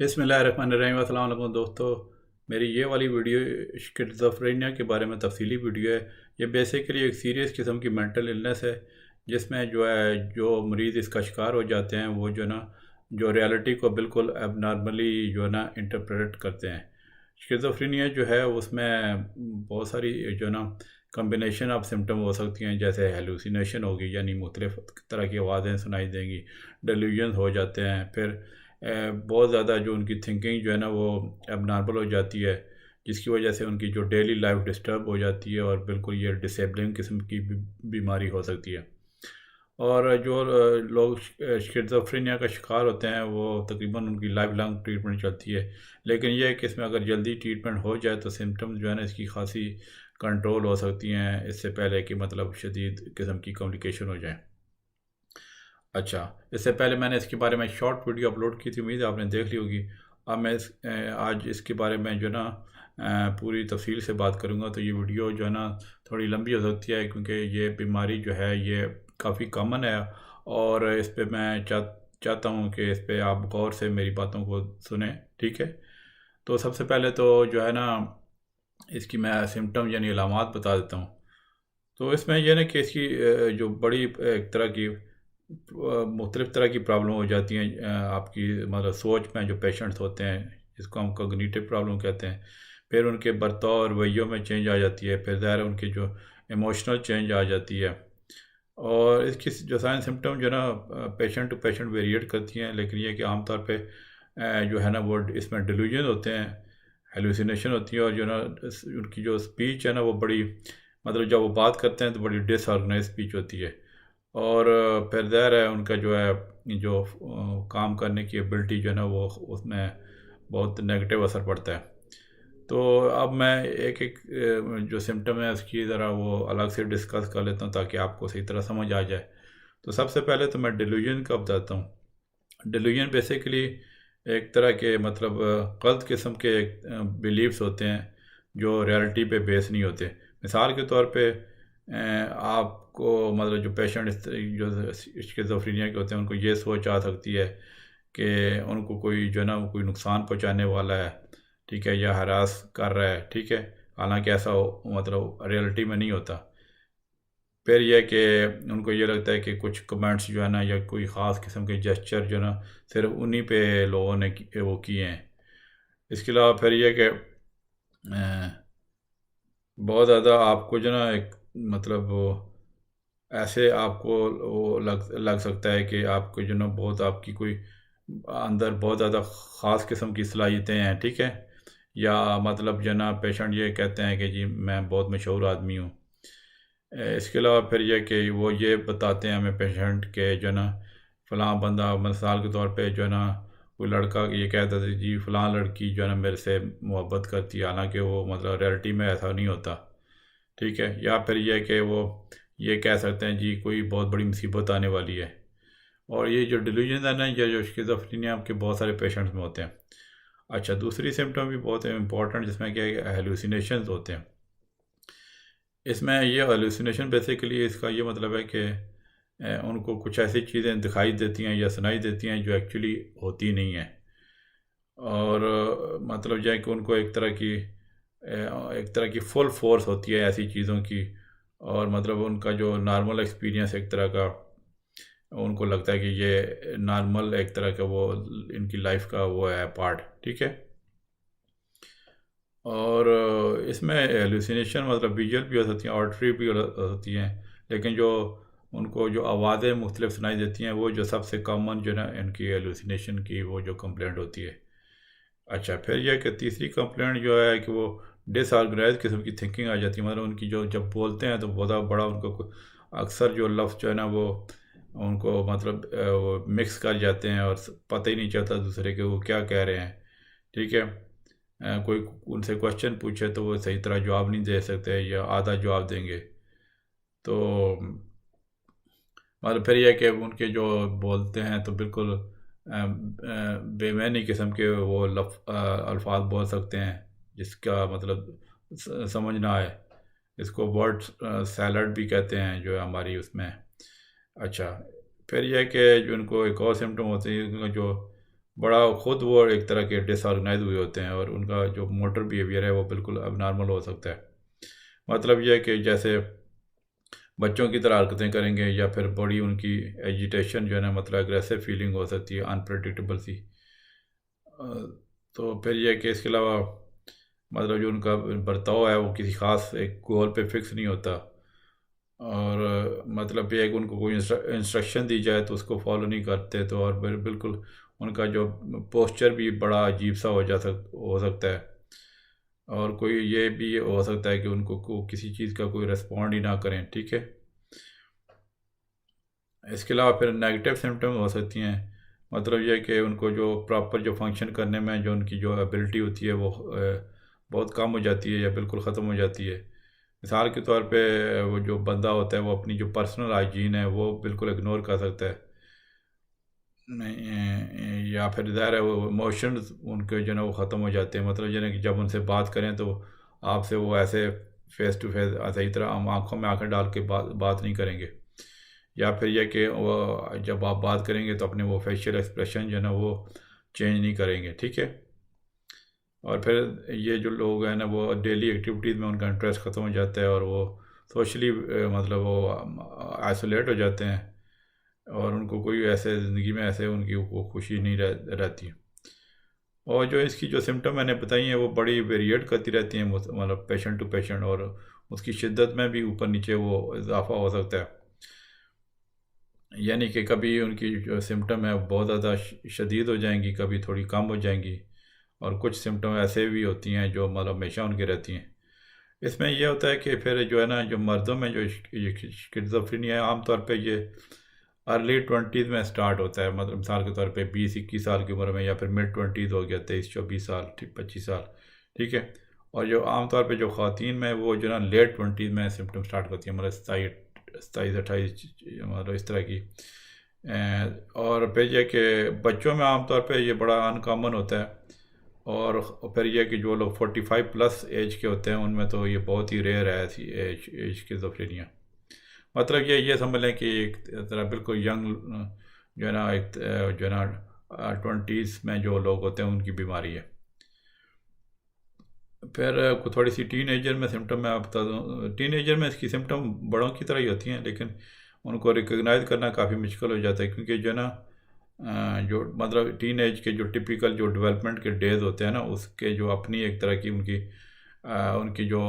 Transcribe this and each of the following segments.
बिस्मिल्लाहिर्रहमानिर्रहीम। अस्सलाम वालेकुम दोस्तों। मेरी ये वाली वीडियो स्किज़ोफ्रेनिया के बारे में तफसीली वीडियो है। ये बेसिकली एक सीरियस किस्म की मेंटल इलनेस है, जिसमें जो मरीज़ इसका शिकार हो जाते हैं वो जो ना जो रियलिटी को बिल्कुल एबनॉर्मली जो है ना इंटरप्रेट करते हैं। स्किज़ोफ्रेनिया जो है उसमें बहुत सारी जो ना कम्बिनेशन ऑफ सिम्टम हो सकती हैं, जैसे हेलुसिनेशन होगी, यानी मुख्तलिफ़ तरह की आवाज़ें सुनाई देंगी, डेल्यूजन हो जाते हैं, फिर बहुत ज़्यादा जो उनकी थिंकिंग जो है ना वो एबनॉर्मल हो जाती है, जिसकी वजह से उनकी जो डेली लाइफ डिस्टर्ब हो जाती है और बिल्कुल ये डिसेबलिंग किस्म की बीमारी हो सकती है। और जो लोग स्किज़ोफ्रेनिया का शिकार होते हैं वो तकरीबन उनकी लाइफ लॉन्ग ट्रीटमेंट चलती है। लेकिन यह है कि इसमें अगर जल्दी ट्रीटमेंट हो जाए तो सिम्टम्स जो है ना इसकी खासी कंट्रोल हो सकती हैं, इससे पहले कि मतलब शदीद किस्म की कॉम्प्लिकेशन हो जाए। अच्छा, इससे पहले मैंने इसके बारे में शॉर्ट वीडियो अपलोड की थी, उम्मीद है आपने देख ली होगी। अब मैं आज इसके बारे में जो है ना पूरी तफसील से बात करूँगा, तो ये वीडियो जो है ना थोड़ी लंबी हो सकती है, क्योंकि ये बीमारी जो है ये काफ़ी कॉमन है। और इस पे मैं चाहता हूँ कि इस पे आप गौर से मेरी बातों को सुने, ठीक है। तो सबसे पहले तो जो है ना इसकी मैं सिम्टम यानी अलामात बता देता हूँ। तो इसमें यह ना कि इसकी जो बड़ी एक तरह की मुख्तलिफ़ तरह की प्रॉब्लम हो जाती हैं, आपकी मतलब सोच में जो पेशेंट्स होते हैं, जिसको हम कॉग्निटिव प्रॉब्लम कहते हैं। फिर उनके बर्ताव और रवैयों में चेंज आ जाती है, फिर ज़ाहिर है उनकी जो इमोशनल चेंज आ जाती है। और इसकी जो साइन सिम्टम जो है ना पेशेंट टू पेशेंट वेरिएट करती हैं, लेकिन ये कि आमतौर पे जो है ना वो इसमें डिल्यूजन होते हैं, हेलुसिनेशन होती है, और जो ना उनकी जो स्पीच है ना वो बड़ी मतलब जब वो बात करते हैं तो बड़ी डिसऑर्गेनाइज स्पीच होती है। और फिर ज़ाहिर है उनका जो है जो काम करने की एबिलिटी जो है ना वो उसमें बहुत नेगेटिव असर पड़ता है। तो अब मैं एक एक जो सिम्टम है उसकी ज़रा वो अलग से डिस्कस कर लेता हूँ, ताकि आपको सही तरह समझ आ जाए। तो सबसे पहले तो मैं डिल्यूजन का बताता हूँ। डिल्यूजन बेसिकली एक तरह के मतलब गलत किस्म के बिलीव्स होते हैं, जो रियलिटी पे बेस नहीं होते। मिसाल के तौर पे आपको मतलब जो पेशेंट जो स्किज़ोफ्रेनिया के होते हैं उनको ये सोच आ सकती है कि उनको कोई जो है ना कोई नुकसान पहुंचाने वाला है, ठीक है, या हरास कर रहा है, ठीक है। हालांकि ऐसा मतलब रियलिटी में नहीं होता। फिर यह कि उनको ये लगता है कि कुछ कमेंट्स जो है ना या कोई ख़ास किस्म के जेस्चर जो है ना सिर्फ उन्हीं पे लोगों ने वो किए हैं। इसके अलावा फिर यह कि बहुत ज़्यादा आपको जो ना एक मतलब वो ऐसे आपको वो लग सकता है कि आपको जो ना बहुत आपकी कोई अंदर बहुत ज़्यादा ख़ास किस्म की सलाहियतें हैं, ठीक है। या मतलब जो ना पेशेंट ये कहते हैं कि जी मैं बहुत मशहूर आदमी हूँ। इसके अलावा फिर यह कि वो ये बताते हैं हमें पेशेंट के जो ना फ़लाँ बंदा मिसाल के तौर पे जो है ना कोई लड़का ये कहता था जी फ़लाँ लड़की जो है ना मेरे से मोहब्बत करती है, हालांकि वो मतलब रियलिटी में ऐसा नहीं होता, ठीक है। या फिर यह कि वो ये कह सकते हैं जी कोई बहुत बड़ी मुसीबत आने वाली है। और ये जो डिल्यूजन है ना, ये जो स्किज़ोफ्रेनिया के बहुत सारे पेशेंट्स में होते हैं। अच्छा, दूसरी सिम्टम भी बहुत इंपॉर्टेंट, जिसमें क्या हेलुसिनेशंस होते हैं। इसमें ये हेलुसिनेशन बेसिकली इसका ये मतलब है कि उनको कुछ ऐसी चीज़ें दिखाई देती हैं या सुनाई देती हैं जो एक्चुअली होती नहीं हैं। और मतलब जो है कि उनको एक तरह की फुल फोर्स होती है ऐसी चीज़ों की। और मतलब उनका जो नॉर्मल एक्सपीरियंस एक तरह का उनको लगता है कि ये नॉर्मल एक तरह का वो इनकी लाइफ का वो है पार्ट, ठीक है। और इसमें एलुसिनेशन मतलब विजुअल भी हो सकती हैं, ऑडिटरी भी हो सकती हैं, लेकिन जो उनको जो आवाज़ें मुख्तलिफ सुनाई देती हैं वो जो सबसे कॉमन जो ना इनकी एलुसिनेशन की वो जो कंप्लेंट होती है। अच्छा, फिर यह कि तीसरी कंप्लेंट जो है कि वो डिसऑर्गेनाइज किस्म की थिंकिंग आ जाती है, मतलब उनकी जो जब बोलते हैं तो बहुत बड़ा उनको अक्सर जो लफ्ज़ जो है ना वो उनको मतलब वो मिक्स कर जाते हैं और पता ही नहीं चलता दूसरे के वो क्या कह रहे हैं, ठीक है। कोई उनसे क्वेश्चन पूछे तो वो सही तरह जवाब नहीं दे सकते या आधा जवाब देंगे। तो मतलब फिर यह कि उनके जो बोलते हैं तो बिल्कुल बेमैनी किस्म के वो अल्फाज बोल सकते हैं, जिसका मतलब समझ ना आए। इसको वर्ड सैलड भी कहते हैं जो है हमारी उसमें। अच्छा, फिर यह कि जो उनको एक और सिम्टम होते हैं उनका जो बड़ा खुद वो एक तरह के डिसऑर्गेनाइज हुए होते हैं और उनका जो मोटर बिहेवियर है वो बिल्कुल अबनॉर्मल हो सकता है। मतलब ये है कि जैसे बच्चों की तरह हरकतें करेंगे या फिर बड़ी उनकी एजिटेशन जो है ना, मतलब एग्रेसिव फीलिंग हो सकती है, अनप्रडिक्टेबल सी। अ, तो फिर यह है कि इसके अलावा मतलब जो उनका बर्ताव है वो किसी ख़ास एक गोल पे फिक्स नहीं होता। और मतलब ये है कि उनको कोई इंस्ट्रक्शन दी जाए तो उसको फॉलो नहीं करते, तो और बिल्कुल उनका जो पोस्चर भी बड़ा अजीब सा हो सकता है। और कोई ये भी हो सकता है कि उनको किसी चीज़ का कोई रिस्पॉन्ड ही ना करें, ठीक है। इसके अलावा फिर नेगेटिव सिम्टम हो सकती हैं। मतलब ये है कि उनको जो प्रॉपर जो फंक्शन करने में जो उनकी जो एबिलिटी होती है वो बहुत कम हो जाती है या बिल्कुल ख़त्म हो जाती है। मिसाल के तौर पे वो जो बंदा होता है वो अपनी जो पर्सनल हाइजीन है वो बिल्कुल इग्नोर कर सकता है। नहीं, या फिर ज़ाहिर है वो इमोशंस उनके जो है ना वो ख़त्म हो जाते हैं। मतलब जो है ना कि जब उनसे बात करें तो आपसे वो ऐसे फेस टू फेस सही तरह हम आंखों में आंखें डाल के बात नहीं करेंगे। या फिर यह कि वो जब आप बात करेंगे तो अपने वो फेशियल एक्सप्रेशन जो है ना वो चेंज नहीं करेंगे, ठीक है। और फिर ये जो लोग हैं ना वो डेली एक्टिविटीज़ में उनका इंटरेस्ट ख़त्म हो जाता है और वो सोशली मतलब वो आइसोलेट हो जाते हैं और उनको कोई ऐसे ज़िंदगी में ऐसे उनकी वो खुशी नहीं रहती। और जो इसकी जो सिम्टम मैंने बताई हैं वो बड़ी वेरिएट करती रहती हैं, मतलब पेशेंट टू पेशेंट, और उसकी शिद्दत में भी ऊपर नीचे वो इजाफा हो सकता है। यानी कि कभी उनकी जो सिम्टम है बहुत ज़्यादा शदीद हो जाएंगी, कभी थोड़ी कम हो जाएंगी, और कुछ सिम्टम ऐसे भी होती हैं जो मतलब हमेशा उनकी रहती हैं। इसमें यह होता है कि फिर जो है ना जो मर्दों में जो ये स्किज़ोफ्रेनिया है आमतौर पे ये अर्ली ट्वेंटीज़ में स्टार्ट होता है। मतलब मिसाल के तौर पे 20-21 साल की उम्र में, या फिर मिड ट्वेंटीज़ हो गया, 23-24 साल, ठीक 25 साल, ठीक है। और जो आमतौर पे जो ख़वातीन में वो जो ना लेट ट्वेंटीज़ में सिम्टम स्टार्ट करती है, मतलब 27-28 मतलब इस तरह की। और फिर यह कि बच्चों में आमतौर पे ये बड़ा अनकॉमन होता है। और फिर यह कि जो लोग 45+ एज के होते हैं उनमें तो ये बहुत ही रेयर है ऐसी एज एज स्किज़ोफ्रेनिया। मतलब ये समझ लें कि एक तरह बिल्कुल यंग जो है ना एक जो है ना 20s में जो लोग होते हैं उनकी बीमारी है। फिर थोड़ी सी टीन एजर में सिम्टम मैं आप बता दूँ, टीन एजर में इसकी सिम्टम बड़ों की तरह ही होती हैं, लेकिन उनको रिकग्नाइज करना काफ़ी मुश्किल हो जाता है, क्योंकि जो है ना जो मतलब टीन एज के जो टिपिकल जो डेवलपमेंट के डेज होते हैं ना उसके जो अपनी एक तरह की उनकी जो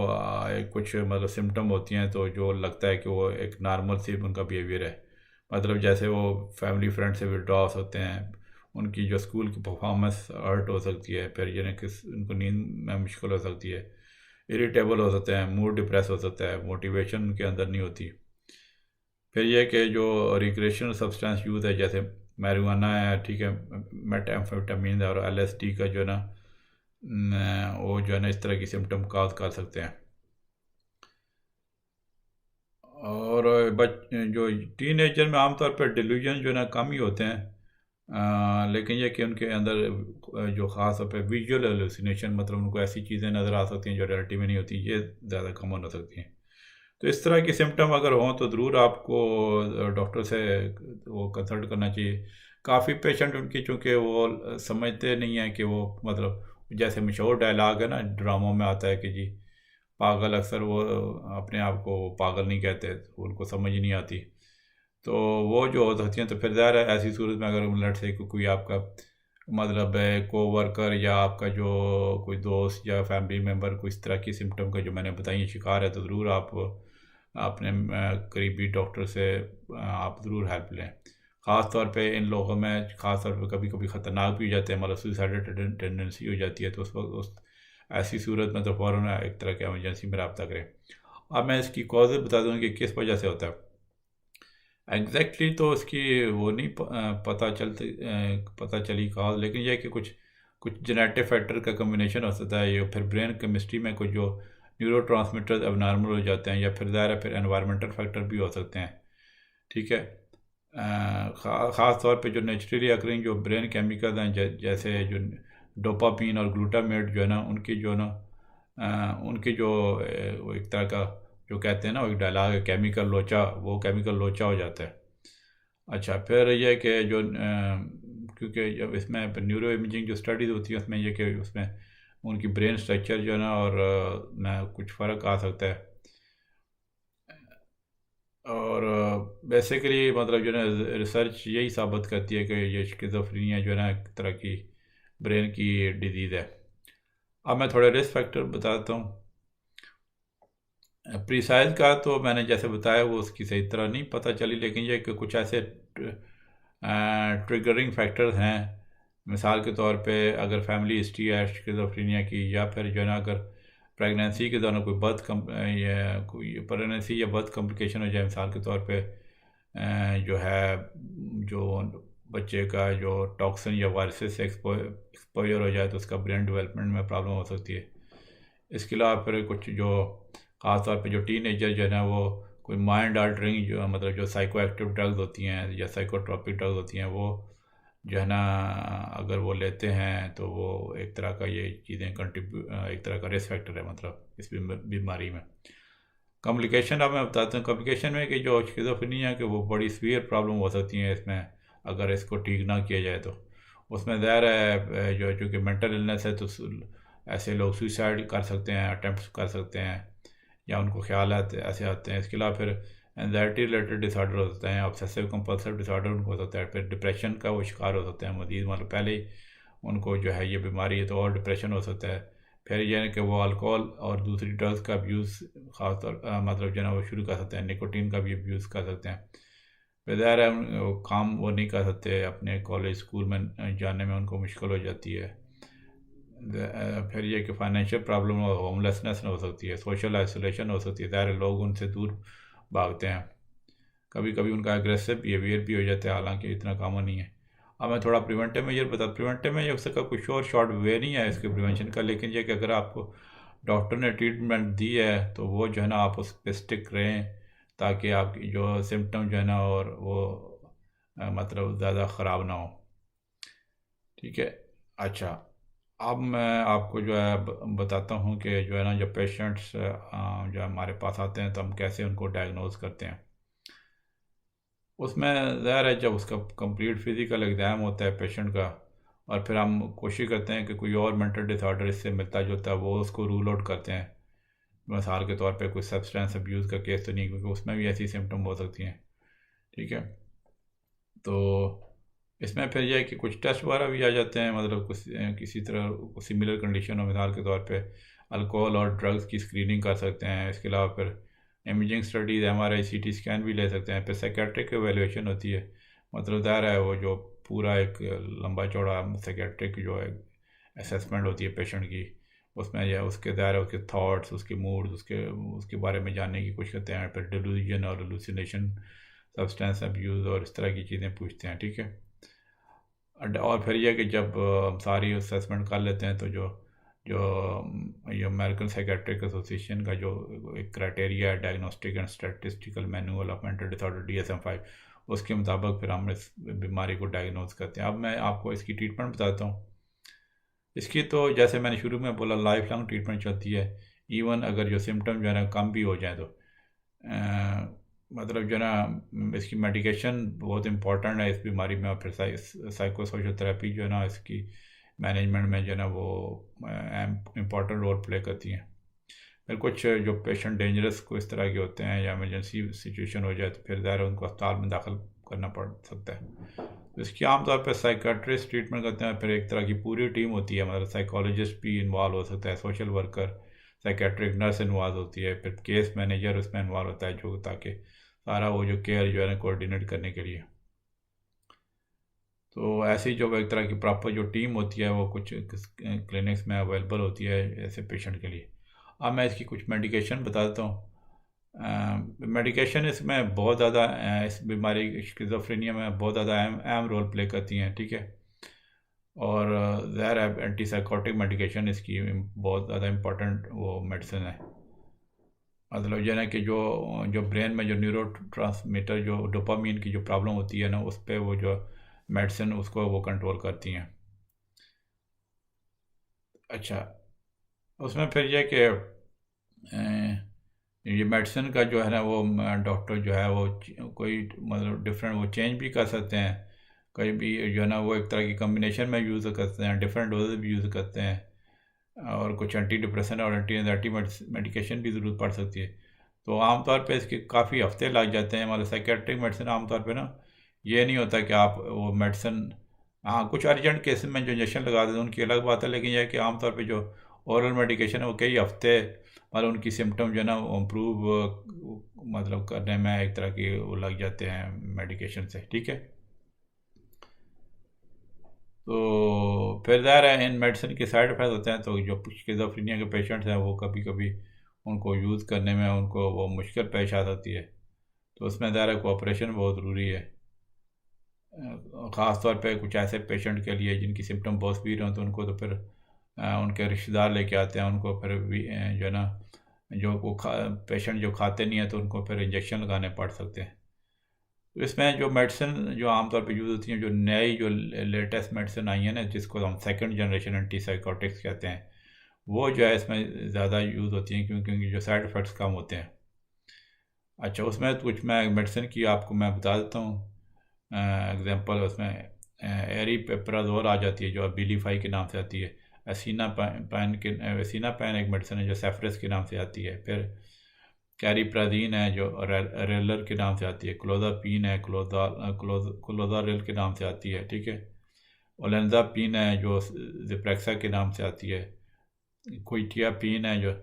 कुछ मतलब सिम्टम होती हैं, तो जो लगता है कि वो एक नॉर्मल सी उनका बिहेवियर है। मतलब जैसे वो फैमिली फ्रेंड से विड्रॉ हो सकते हैं, उनकी जो स्कूल की परफॉर्मेंस हर्ट हो सकती है, फिर यानी कि उनको नींद में मुश्किल हो सकती है, इरिटेबल हो सकते हैं, मूड डिप्रेस हो सकता है, मोटिवेशन उनके अंदर नहीं होती। फिर यह कि जो रिक्रिएशनल सब्सटेंस यूज़ है जैसे मैरिजुआना है, ठीक है, मेटाम्फेटामिन और LSD का जो है ना वो जो है ना इस तरह की सिम्टम काज कर सकते हैं। और जो टीनेजर में आमतौर पर डिल्यूजन जो है ना कम ही होते हैं। लेकिन यह कि उनके अंदर जो ख़ास तौर पे विजुअल एलुसिनेशन, मतलब उनको ऐसी चीज़ें नज़र आ सकती हैं जो रियलिटी में नहीं होती, ये ज़्यादा कॉमन हो सकती हैं। तो इस तरह के सिम्टम अगर हों तो ज़रूर आपको डॉक्टर से वो कंसल्ट करना चाहिए। काफ़ी पेशेंट उनकी चूँकि वो समझते नहीं हैं कि वो मतलब जैसे मशहूर डायलॉग है ना ड्रामों में आता है कि जी पागल, अक्सर वो अपने आप को पागल नहीं कहते, तो उनको समझ ही नहीं आती। तो वो जो हो सकती हैं, तो फिर ज़ाहिर है ऐसी सूरत में अगर लेट से कोई आपका मतलब है कोवर्कर या आपका जो कोई दोस्त या फैमिली मेम्बर कोई इस तरह की सिम्टम का जो मैंने बताई है शिकार है, तो ज़रूर आप अपने करीबी डॉक्टर से आप ज़रूर हेल्प लें। ख़ास तौर पे इन लोगों में ख़ास तौर पे कभी कभी ख़तरनाक भी हो जाते हैं, मतलब सुसाइडल टेंडेंसी हो जाती है, तो उस वक्त उस ऐसी सूरत में तो फ़ौरन एक तरह की एमरजेंसी में रब्ता करें। अब मैं इसकी कॉज बता दूँ कि किस वजह से होता है। एग्जैक्टली तो उसकी वो नहीं पता चली कॉज, लेकिन यह है कि कुछ कुछ जेनेटिक फैक्टर का कम्बिनेशन हो सकता है, या फिर ब्रेन केमिस्ट्री में कुछ जो न्यूरो ट्रांसमीटर्स अबनॉर्मल हो जाते हैं, या फिर ज़ाहिर है फिर एनवायरमेंटल फैक्टर भी हो सकते हैं, ठीक है। ख़ास तौर पे जो नेचुरली अकरिंग जो ब्रेन केमिकल हैं जैसे जो डोपामीन और ग्लूटामेट जो है ना उनकी जो ना उनकी जो वो एक तरह का जो कहते हैं ना वो एक डायलॉग है केमिकल लोचा, वो केमिकल लोचा हो जाता है। अच्छा, फिर यह है कि जो क्योंकि जब इसमें न्यूरो इमेजिंग जो स्टडीज़ होती है उसमें ये कि उसमें उनकी ब्रेन स्ट्रक्चर जो है ना और में कुछ फ़र्क आ सकता है। और बेसिकली मतलब जो है ना रिसर्च यही साबित करती है कि ये स्किज़ोफ्रेनिया जो है ना एक तरह की ब्रेन की डिजीज़ है। अब मैं थोड़े रिस्क फैक्टर बताता हूँ। प्रीसाइज का तो मैंने जैसे बताया वो उसकी सही तरह नहीं पता चली, लेकिन ये कि कुछ ऐसे ट्रिगरिंग फैक्टर्स हैं। मिसाल के तौर पे अगर फैमिली हिस्ट्री है स्किज़ोफ्रेनिया की, या फिर जो है ना अगर प्रेगनेंसी के दौरान कोई या कोई प्रेगनेंसी या बर्थ कॉम्प्लिकेशन हो जाए, मिसाल के तौर पे जो है जो बच्चे का जो टॉक्सिन या वायरसेस से एक्सपोजर हो जाए तो उसका ब्रेन डेवलपमेंट में प्रॉब्लम हो सकती है। इसके अलावा फिर कुछ जो ख़ास तौर पे जो टीनेजर जो है ना वो कोई माइंड अल्टरिंग जो मतलब जो साइको एक्टिव ड्रग्स होती हैं या साइकोट्रॉपिक ड्रग्स होती हैं वो जो है ना अगर वो लेते हैं तो वो एक तरह का ये चीज़ें एक तरह का रिस्क फैक्टर है मतलब इस बीमारी में। कॉम्प्लिकेशन अब मैं बताता हूँ कॉम्प्लिकेशन में कि जो स्किज़ोफ्रेनिया है कि वो बड़ी सीवियर प्रॉब्लम हो सकती है इसमें अगर इसको ठीक ना किया जाए तो। उसमें ज़ाहिर है जो चूँकि मेंटल इलनेस है तो ऐसे लोग सुसाइड कर सकते हैं, अटेम्प्ट कर सकते हैं, या उनको ख्याल आते ऐसे आते हैं। इसके अलावा फिर एनजाइटी रिलेटेड डिसऑर्डर हो सकते हैं, ऑब्सेसिव कंपल्सिव डिसऑर्डर उनको हो सकता है, फिर डिप्रेशन का वो शिकार हो सकते हैं मजीद, मतलब पहले ही उनको जो है ये बीमारी है तो और डिप्रेशन हो सकता है। फिर यह है कि वो अल्कोहल और दूसरी ड्रग्स का अब्यूज़ ख़ास तौर मतलब जो है ना वो शुरू कर सकते हैं, निकोटीन का भी अब्यूज़ कर सकते हैं। फिर ज़ाहिर है वो काम वो नहीं कर सकते, अपने कॉलेज स्कूल में जाने में उनको मुश्किल हो जाती है। फिर ये कि फाइनेंशियल प्रॉब्लम और होमलेसनेस हो सकती है, सोशल आइसोलेशन हो सकती है, ज़ाहिर लोग उनसे दूर भागते हैं। कभी कभी उनका एग्रेसिव बिहेवियर भी हो जाता है, हालांकि इतना कॉमन नहीं है। अब मैं थोड़ा प्रिवेंटिव मेजर प्रिवेंटिव मेजर उसका कोई शॉर्ट वे नहीं है इसके प्रिवेंशन का, लेकिन ये कि अगर आपको डॉक्टर ने ट्रीटमेंट दी है तो वो जो है ना आप उस पर स्टिक रहें, ताकि आपकी जो सिम्टम जो है ना और वो मतलब ज़्यादा ख़राब ना हो। ठीक है। अच्छा, अब मैं आपको जो है बताता हूँ कि जो है ना जब पेशेंट्स जो हमारे पास आते हैं तो हम कैसे उनको डायग्नोज करते हैं। उसमें ज़ाहिर है जब उसका कंप्लीट फिज़िकल एग्ज़ाम होता है पेशेंट का, और फिर हम कोशिश करते हैं कि कोई और मेंटल डिसऑर्डर इससे मिलता जुलता है वो उसको रूल आउट करते हैं। मिसाल के तौर पे कोई सब्सटेंस अब्यूज़ का केस तो नहीं, क्योंकि उसमें भी ऐसी सिम्टम हो सकती हैं। ठीक है। तो इसमें फिर यह है कि कुछ टेस्ट वगैरह भी आ जाते हैं, मतलब कुछ किसी तरह सिमिलर कंडीशन हो, मिसाल के तौर पे अल्कोहल और ड्रग्स की स्क्रीनिंग कर सकते हैं। इसके अलावा फिर imaging studies MRI CT scan भी ले सकते हैं। फिर साइकेट्रिक एवेल्यूएशन होती है, मतलब ज़ाहिर है वो जो पूरा एक लंबा चौड़ा साइकेट्रिक जो है असेसमेंट होती है पेशेंट की, उसमें यह उसके ज़ाहिर है उसके थाट्स, उसके मूड्स, उसके उसके बारे में जानने की कोशिश करते हैं। फिर डिलूजन और हेलुसिनेशन, सब्सटेंस अब्यूज़ और इस तरह की चीज़ें पूछते हैं। ठीक है। और फिर यह कि जब हम सारी असेसमेंट कर लेते हैं तो जो जो ये अमेरिकन साइकेट्रिक एसोसिएशन का जो एक क्राइटेरिया है, diagnostic and statistical manual of mental disorder DSM-5, उसके मुताबिक फिर हम इस बीमारी को डायग्नोज करते हैं। अब मैं आपको इसकी ट्रीटमेंट बताता हूँ। इसकी तो जैसे मैंने शुरू में बोला लाइफ लॉन्ग ट्रीटमेंट चलती है, इवन अगर जो सिम्टम जो है ना कम भी हो जाए तो मतलब जो है ना इसकी मेडिकेशन बहुत इंपॉर्टेंट है इस बीमारी में। और फिर साइको सोशल थेरेपी जो है ना इसकी मैनेजमेंट में जो है ना वो इम्पॉर्टेंट रोल प्ले करती हैं। फिर कुछ जो पेशेंट डेंजरस को इस तरह के होते हैं या इमरजेंसी सिचुएशन हो जाए तो फिर ज़ाहिर उनको अस्पताल में दाखिल करना पड़ सकता है। तो इसकी आमतौर पर साइकाट्रिस्ट ट्रीटमेंट करते हैं। फिर एक तरह की पूरी टीम होती है, मतलब साइकोलॉजिस्ट भी इन्वॉल्व हो सकता है, social worker, psychiatric nurse involve होती है, फिर केस मैनेजर उसमें इन्वॉल्व होता है जो ताकि सारा वो जो केयर जो है ना कोऑर्डिनेट करने के लिए। तो ऐसी जो एक तरह की प्रॉपर जो टीम होती है वो कुछ क्लिनिक्स में अवेलेबल होती है ऐसे पेशेंट के लिए। अब मैं इसकी कुछ मेडिकेशन बता देता हूँ। मेडिकेशन इसमें बहुत ज़्यादा इस बीमारी स्किज़ोफ्रेनिया में बहुत ज़्यादा अहम रोल प्ले करती हैं। ठीक है। और ज़ाहिर है एंटी साइकोटिक मेडिकेशन इसकी बहुत ज़्यादा इम्पोर्टेंट वो मेडिसिन है। मतलब ये ना कि जो जो ब्रेन में जो न्यूरो ट्रांसमीटर जो डोपामीन की जो प्रॉब्लम होती है ना उस पर वो जो मेडिसिन उसको वो कंट्रोल करती हैं। अच्छा, उसमें फिर यह कि ये मेडिसिन का जो है ना वो डॉक्टर जो है वो कोई मतलब डिफरेंट वो चेंज भी कर सकते हैं। कहीं भी जो है ना वो एक तरह की कम्बिनेशन में यूज़ करते हैं, डिफरेंट डोजेज भी यूज़ करते हैं, और कुछ एंटी डिप्रेशन और एंटी मेडिकेशन भी ज़रूरत पड़ सकती है। तो आमतौर पे इसके काफ़ी हफ्ते लग जाते हैं। मतलब साइकेट्रिक मेडिसिन आमतौर पे ना ये नहीं होता कि आप वो मेडिसिन, हाँ कुछ अर्जेंट केसेस में जो इंजेक्शन लगा देते हैं उनकी अलग बात है, लेकिन यह है कि आमतौर पे जो ओरल मेडिकेशन है वो कई हफ्ते मतलब उनकी सिम्टम जो है ना वो इम्प्रूव मतलब करने में एक तरह की वो लग जाते हैं मेडिकेशन से, ठीक है। तो फिर ज़ाहिर है इन मेडिसिन के साइड इफ़ेक्ट होते हैं, तो जो स्किज़ोफ्रेनिया के पेशेंट्स हैं वो कभी कभी उनको यूज़ करने में उनको वो मुश्किल पेश आ सकती है। तो उसमें ज़ाहिर है कोऑपरेशन बहुत ज़रूरी है, ख़ास तौर पे कुछ ऐसे पेशेंट के लिए जिनकी सिम्टम बहुत सीवियर हों, तो उनको तो फिर उनके रिश्तेदार लेके आते हैं, उनको फिर भी जो है ना जो वो पेशेंट जो खाते नहीं हैं तो उनको फिर इंजेक्शन लगाने पड़ सकते हैं। तो इसमें जो मेडिसिन जो आमतौर पे यूज़ होती हैं, जो नई जो लेटेस्ट मेडिसिन आई है ना जिसको हम सेकंड जनरेशन एंटीसाइकोटिक्स कहते हैं, वो जो है इसमें ज़्यादा यूज़ होती हैं क्योंकि जो साइड इफ़ेक्ट्स कम होते हैं। अच्छा, उसमें कुछ मैं मेडिसिन की आपको मैं बता देता हूँ एग्जांपल। उसमें एरीपेप्राजोल आ जाती है जो अबिलिफाई के नाम से आती है। एसिना पैन एक मेडिसिन है जो सेफरस के नाम से आती है। फिर कैरिप्राजीन है जो रेलर के नाम से आती है। क्लोजापीन है क्लोजारेल के नाम से आती है, ठीक है। ओलेंजापीन है जो जिप्रेक्सा के नाम से आती है। क्विटियापीन है जो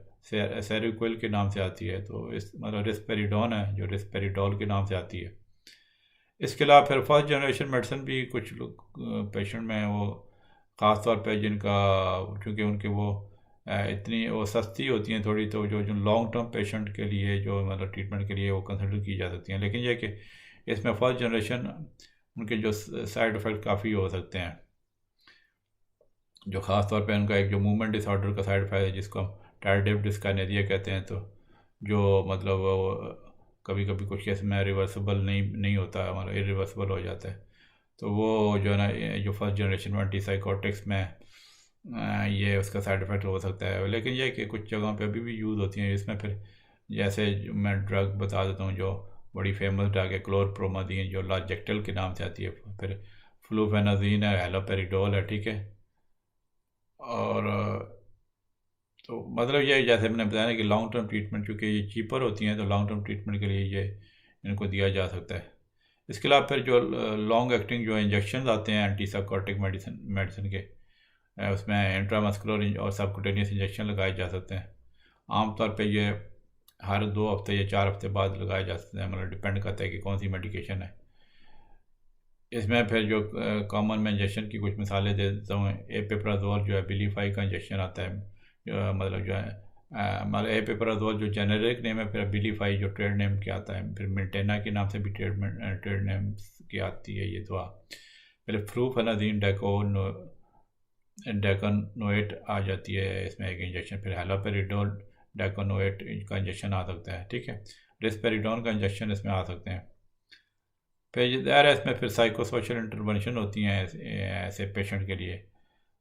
सेरिक्विल के नाम से आती है। तो इस मतलब रिस्पेरिडोन है जो रिस्पेरिडोल के नाम से आती है। इसके अलावा फिर फर्स्ट जनरेशन मेडिसिन भी कुछ लोग पेशेंट में वो ख़ास तौर पे जिनका क्योंकि उनके वो इतनी वो सस्ती होती हैं थोड़ी, तो जो जो लॉन्ग टर्म पेशेंट के लिए जो मतलब ट्रीटमेंट के लिए वो कंसिडर की जा सकती हैं। लेकिन यह कि इसमें फर्स्ट जनरेशन उनके जो साइड इफ़ेक्ट काफ़ी हो सकते हैं, जो ख़ास तौर पे उनका एक जो मूवमेंट डिसऑर्डर का साइड इफ़ेक्ट है जिसको हम टायरडेव डिस्काइनेरिया कहते हैं। तो जो मतलब वो कभी कभी कुछ केस में रिवर्सिबल नहीं होता, मतलब इरिवर्सिबल हो जाता है। तो वो जो है ना ये जो फर्स्ट जनरेशन में एंटीसाइकोटिक्स में ये उसका साइड इफ़ेक्ट हो सकता है। लेकिन ये कि कुछ जगहों पे अभी भी यूज़ होती हैं। इसमें फिर जैसे मैं ड्रग बता देता हूँ जो बड़ी फेमस ड्रग है क्लोरप्रोमादीन जो लाजेक्टल के नाम से आती है। फिर फ्लूफेनाजीन है, हेलोपेरिडोल है, ठीक है। और तो मतलब ये जैसे मैंने बताया ना कि लॉन्ग टर्म ट्रीटमेंट क्योंकि ये चीपर होती हैं तो लॉन्ग टर्म ट्रीटमेंट के लिए ये इनको दिया जा सकता है। इसके अलावा फिर जो लॉन्ग एक्टिंग जो इंजेक्शन आते हैं एंटीसाइकोटिक मेडिसिन मेडिसिन के उसमें इंट्रामस्कुलर और सबकुटेनियस इंजेक्शन लगाए जा सकते हैं। आमतौर पे ये हर 2 हफ्ते या 4 हफ्ते बाद लगाए जा सकते हैं, मतलब डिपेंड करता है कि कौन सी मेडिकेशन है। इसमें फिर जो कॉमन में इंजेक्शन की कुछ मिसालें दे देता हूँ। एपिप्राजोल जो है बिलीफाई का इंजेक्शन आता है, जो मतलब जो है मतलब एपिप्राजोल जो जेनेरिक नेम है, फिर बिलीफाई जो ट्रेड नेम के आता है, फिर मिल्टेना के नाम से भी ट्रेड नेम की आती है ये दवा। फिर फ्लूफेनाजीन डेकोनोएट आ जाती है इसमें एक इंजेक्शन। फिर हेलोपेरिडोल डेकोनोएट का इंजेक्शन आ सकता है, ठीक है। रिस्पेरिडोन का इंजेक्शन इसमें आ सकते हैं। फिर ज़ाहिर है इसमें फिर साइको सोशल इंटरवेंशन होती हैं ऐसे पेशेंट के लिए,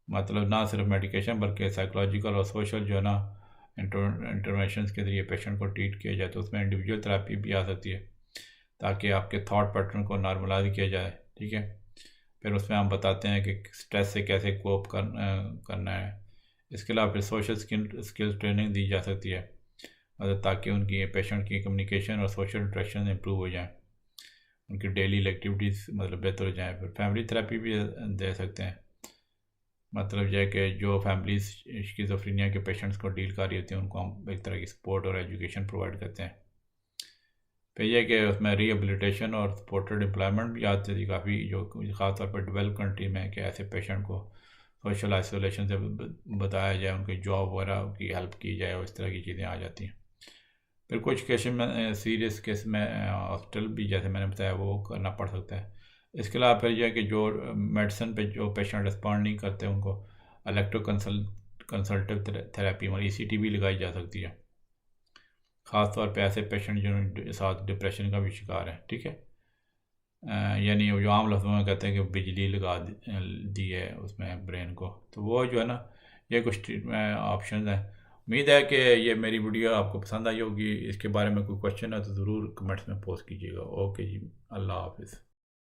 मतलब ना सिर्फ मेडिकेशन बल्कि साइकोलॉजिकल और सोशल जो है ना इंटरवेंशन के ज़रिए पेशेंट को ट्रीट किया जाए। तो उसमें इंडिविजुअल थेरेपी भी आ सकती है ताकि आपके थॉट पैटर्न को नॉर्मलाइज किया जाए, ठीक है। फिर उसमें हम बताते हैं कि स्ट्रेस से कैसे कोप करना है। इसके अलावा फिर सोशल स्किल ट्रेनिंग दी जा सकती है, मतलब ताकि उनकी पेशेंट की कम्युनिकेशन और सोशल इंट्रैक्शन इंप्रूव हो जाए, उनकी डेली एक्टिविटीज़ मतलब बेहतर हो जाए। फिर फैमिली थेरेपी भी दे सकते हैं, मतलब यह कि जो फैमिलीज स्किज़ोफ्रेनिया के पेशेंट्स को डील कर रही होती हैं उनको हम एक तरह की सपोर्ट और एजुकेशन प्रोवाइड करते हैं। फिर यह कि उसमें रिहेबिलिटेशन और सपोर्टेड एम्प्लॉयमेंट भी आती थी काफ़ी, जो ख़ासतौर पर डेवलप कंट्री में कि ऐसे पेशेंट को सोशल आइसोलेशन से बताया जाए, उनकी जॉब वगैरह की हेल्प की जाए और इस तरह की चीज़ें आ जाती हैं। फिर कुछ केस में सीरियस केस में हॉस्पिटल भी जैसे मैंने बताया वो करना पड़ सकता है। इसके अलावा फिर यह है कि जो मेडिसिन पे जो पेशेंट रिस्पॉन्ड नहीं करते उनको इलेक्ट्रो कंसल्टिव थेरेपी मतलब ECT भी लगाई जा सकती है, ख़ास तौर पे ऐसे पेशेंट जिनके साथ डिप्रेशन का भी शिकार है, ठीक है। यानी जो आम लफ्ज़ों में कहते हैं कि बिजली लगा दी है उसमें ब्रेन को, तो वो जो है ना ये कुछ ऑप्शन हैं। उम्मीद है कि ये मेरी वीडियो आपको पसंद आई होगी। इसके बारे में कोई क्वेश्चन है तो ज़रूर कमेंट्स में पोस्ट कीजिएगा। ओके जी, अल्लाह हाफिज़।